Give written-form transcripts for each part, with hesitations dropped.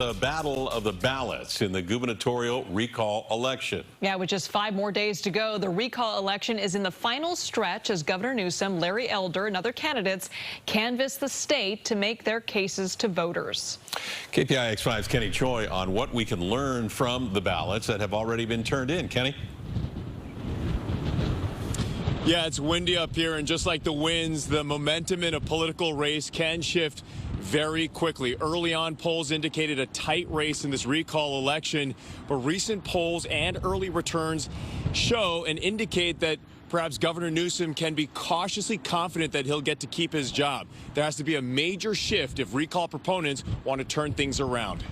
The battle of the ballots in the gubernatorial recall election. Yeah, with just 5 more days to go, the recall election is in the final stretch as Governor Newsom, Larry Elder, and other candidates canvass the state to make their cases to voters. KPIX 5's Kenny Choi on what we can learn from the ballots that have already been turned in. Kenny? Yeah, it's windy up here, and just like the winds, the momentum in a political race can shift very quickly. Early on, polls indicated a tight race in this recall election, but recent polls and early returns show and indicate that perhaps Governor Newsom can be cautiously confident that he'll get to keep his job. There has to be a major shift if recall proponents want to turn things around.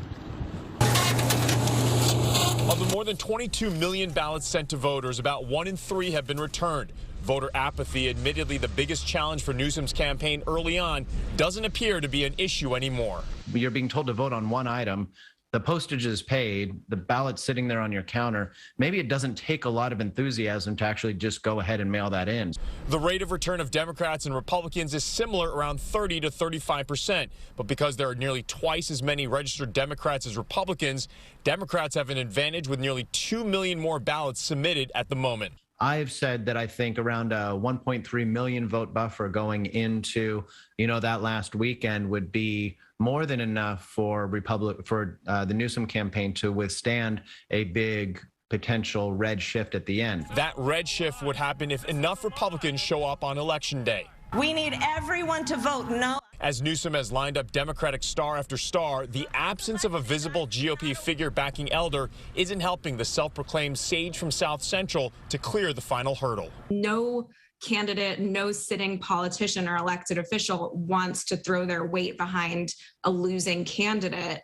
Of the more than 22 million ballots sent to voters, about 1 in 3 have been returned. Voter apathy, admittedly the biggest challenge for Newsom's campaign early on, doesn't appear to be an issue anymore. You're being told to vote on one item. The postage is paid, the ballot's sitting there on your counter. Maybe it doesn't take a lot of enthusiasm to actually just go ahead and mail that in. The rate of return of Democrats and Republicans is similar, around 30 to 35%. But because there are nearly twice as many registered Democrats as Republicans, Democrats have an advantage with nearly 2 million more ballots submitted at the moment. I've said that I think around a 1.3 million vote buffer going into, that last weekend would be more than enough for the Newsom campaign to withstand a big potential red shift at the end. That red shift would happen if enough Republicans show up on Election Day. We need everyone to vote no. As Newsom has lined up Democratic star after star, the absence of a visible GOP figure backing Elder isn't helping the self-proclaimed sage from South Central to clear the final hurdle. No candidate, no sitting politician or elected official wants to throw their weight behind a losing candidate.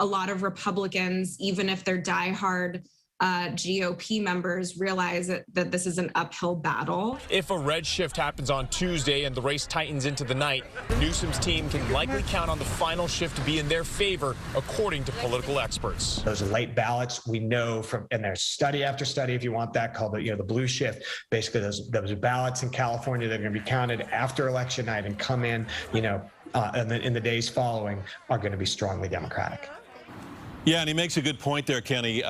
A lot of Republicans, even if they're diehard GOP members, realize that this is an uphill battle. If a red shift happens on Tuesday and the race tightens into the night, Newsom's team can likely count on the final shift to be in their favor, according to political experts. Those are late ballots. We know from, and there's study after study, if you want that, called the blue shift. Basically, those ballots in California that are going to be counted after election night and come in, in the days following are going to be strongly Democratic. Yeah, and he makes a good point there, Kenny.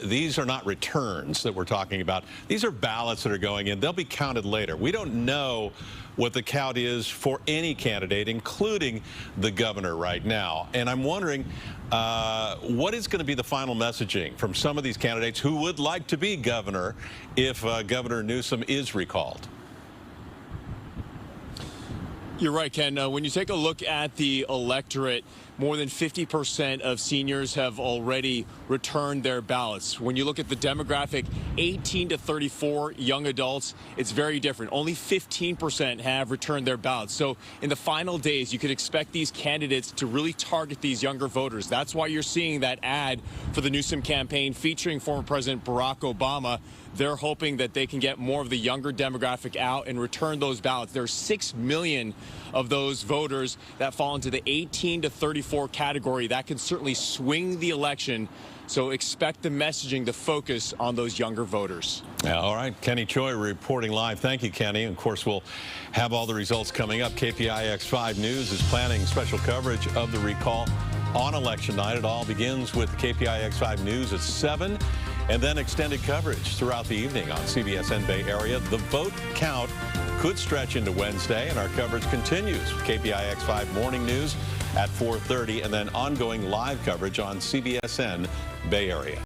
These are not returns that we're talking about. These are ballots that are going in. They'll be counted later. We don't know what the count is for any candidate, including the governor right now. And I'm wondering, what is going to be the final messaging from some of these candidates who would like to be governor if Governor Newsom is recalled? You're right, Ken. When you take a look at the electorate, more than 50% of seniors have already returned their ballots. When you look at the demographic, 18 to 34 young adults, it's very different. Only 15% have returned their ballots. So in the final days, you could expect these candidates to really target these younger voters. That's why you're seeing that ad for the Newsom campaign featuring former President Barack Obama. They're hoping that they can get more of the younger demographic out and return those ballots. There's 6 million of those voters that fall into the 18 to 34 category. That can certainly swing the election. So expect the messaging to focus on those younger voters. Yeah, all right, Kenny Choi reporting live. Thank you, Kenny. And of course, we'll have all the results coming up. KPIX 5 News is planning special coverage of the recall on election night. It all begins with KPIX 5 News at 7. And then extended coverage throughout the evening on CBSN Bay Area. The vote count could stretch into Wednesday, and our coverage continues with KPIX 5 Morning News at 4:30, and then ongoing live coverage on CBSN Bay Area.